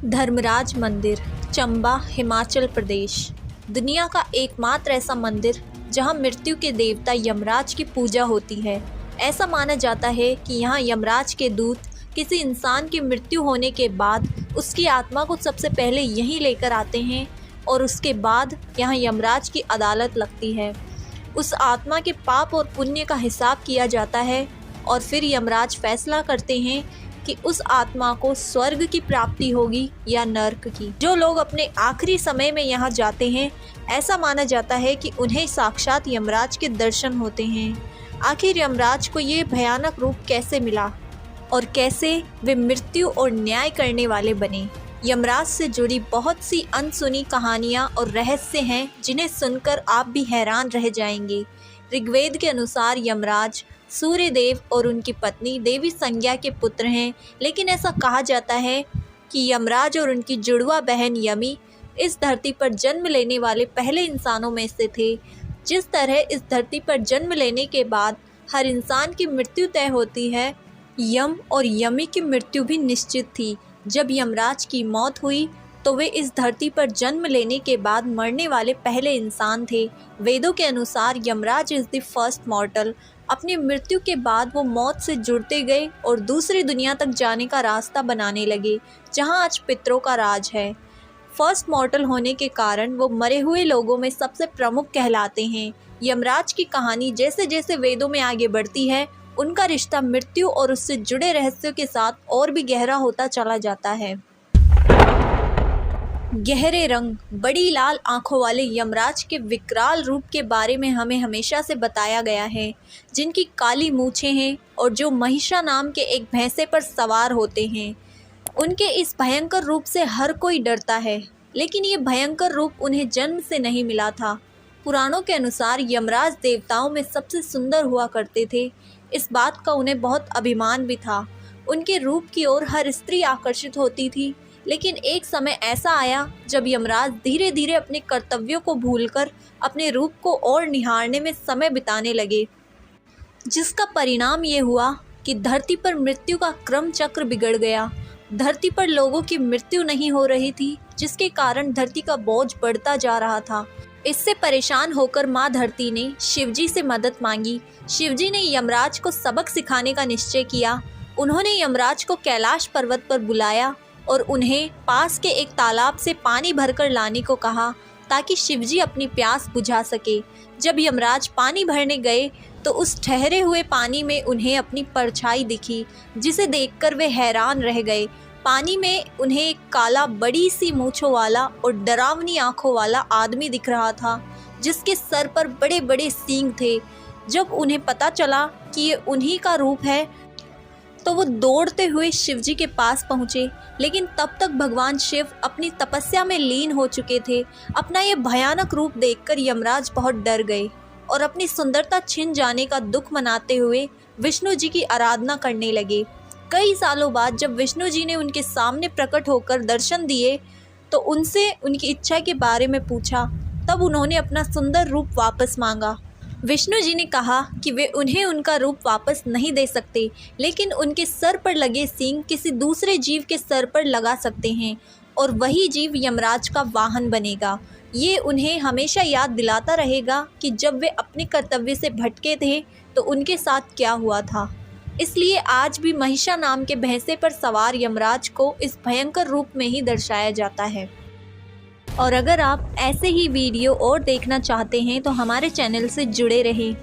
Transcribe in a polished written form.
धर्मराज मंदिर, चंबा, हिमाचल प्रदेश। दुनिया का एकमात्र ऐसा मंदिर जहां मृत्यु के देवता यमराज की पूजा होती है। ऐसा माना जाता है कि यहां यमराज के दूत किसी इंसान की मृत्यु होने के बाद उसकी आत्मा को सबसे पहले यहीं लेकर आते हैं और उसके बाद यहां यमराज की अदालत लगती है। उस आत्मा के पाप और पुण्य का हिसाब किया जाता है और फिर यमराज फैसला करते हैं कि उस आत्मा को स्वर्ग की प्राप्ति होगी या नर्क की। जो लोग अपने आखिरी समय में यहाँ जाते हैं, ऐसा माना जाता है कि उन्हें साक्षात यमराज के दर्शन होते हैं। आखिर यमराज को ये भयानक रूप कैसे मिला और कैसे वे मृत्यु और न्याय करने वाले बने? यमराज से जुड़ी बहुत सी अनसुनी कहानियाँ और रहस्य हैं जिन्हें सुनकर आप भी हैरान रह जाएंगे। ऋग्वेद के अनुसार यमराज सूर्य देव और उनकी पत्नी देवी संज्ञा के पुत्र हैं, लेकिन ऐसा कहा जाता है कि यमराज और उनकी जुड़वा बहन यमी इस धरती पर जन्म लेने वाले पहले इंसानों में से थे। जिस तरह इस धरती पर जन्म लेने के बाद हर इंसान की मृत्यु तय होती है, यम और यमी की मृत्यु भी निश्चित थी। जब यमराज की मौत हुई तो वे इस धरती पर जन्म लेने के बाद मरने वाले पहले इंसान थे। वेदों के अनुसार यमराज इज़ द फर्स्ट मॉर्टल। अपनी मृत्यु के बाद वो मौत से जुड़ते गए और दूसरी दुनिया तक जाने का रास्ता बनाने लगे, जहां आज पितरों का राज है। फर्स्ट मॉर्टल होने के कारण वो मरे हुए लोगों में सबसे प्रमुख कहलाते हैं। यमराज की कहानी जैसे जैसे वेदों में आगे बढ़ती है, उनका रिश्ता मृत्यु और उससे जुड़े रहस्यों के साथ और भी गहरा होता चला जाता है। गहरे रंग, बड़ी लाल आंखों वाले यमराज के विकराल रूप के बारे में हमें हमेशा से बताया गया है, जिनकी काली मूछें हैं और जो महिषा नाम के एक भैंसे पर सवार होते हैं। उनके इस भयंकर रूप से हर कोई डरता है, लेकिन ये भयंकर रूप उन्हें जन्म से नहीं मिला था। पुराणों के अनुसार यमराज देवताओं में सबसे सुंदर हुआ करते थे। इस बात का उन्हें बहुत अभिमान भी था। उनके रूप की ओर हर स्त्री आकर्षित होती थी, लेकिन एक समय ऐसा आया जब यमराज धीरे धीरे अपने कर्तव्यों को भूलकर अपने रूप को और निहारने में समय बिताने लगे, जिसका परिणाम ये हुआ कि धरती पर मृत्यु का क्रम चक्र बिगड़ गया। धरती पर लोगों की मृत्यु नहीं हो रही थी, जिसके कारण धरती का बोझ बढ़ता जा रहा था। इससे परेशान होकर माँ धरती ने शिवजी से मदद मांगी। शिवजी ने यमराज को सबक सिखाने का निश्चय किया। उन्होंने यमराज को कैलाश पर्वत पर बुलाया और उन्हें पास के एक तालाब से पानी भरकर लाने को कहा, ताकि शिवजी अपनी प्यास बुझा सके। जब यमराज पानी भरने गए तो उस ठहरे हुए पानी में उन्हें अपनी परछाई दिखी, जिसे देखकर वे हैरान रह गए। पानी में उन्हें एक काला, बड़ी सी मूंछों वाला और डरावनी आंखों वाला आदमी दिख रहा था, जिसके सर पर बड़े बड़े सींग थे। जब उन्हें पता चला कि ये उन्हीं का रूप है, तो वो दौड़ते हुए शिवजी के पास पहुँचे, लेकिन तब तक भगवान शिव अपनी तपस्या में लीन हो चुके थे। अपना ये भयानक रूप देखकर यमराज बहुत डर गए और अपनी सुंदरता छिन जाने का दुख मनाते हुए विष्णु जी की आराधना करने लगे। कई सालों बाद जब विष्णु जी ने उनके सामने प्रकट होकर दर्शन दिए तो उनसे उनकी इच्छा के बारे में पूछा। तब उन्होंने अपना सुंदर रूप वापस मांगा। विष्णु जी ने कहा कि वे उन्हें उनका रूप वापस नहीं दे सकते, लेकिन उनके सर पर लगे सींग किसी दूसरे जीव के सर पर लगा सकते हैं और वही जीव यमराज का वाहन बनेगा। ये उन्हें हमेशा याद दिलाता रहेगा कि जब वे अपने कर्तव्य से भटके थे तो उनके साथ क्या हुआ था। इसलिए आज भी महिषा नाम के भैंसे पर सवार यमराज को इस भयंकर रूप में ही दर्शाया जाता है। और अगर आप ऐसे ही वीडियो और देखना चाहते हैं तो हमारे चैनल से जुड़े रहें।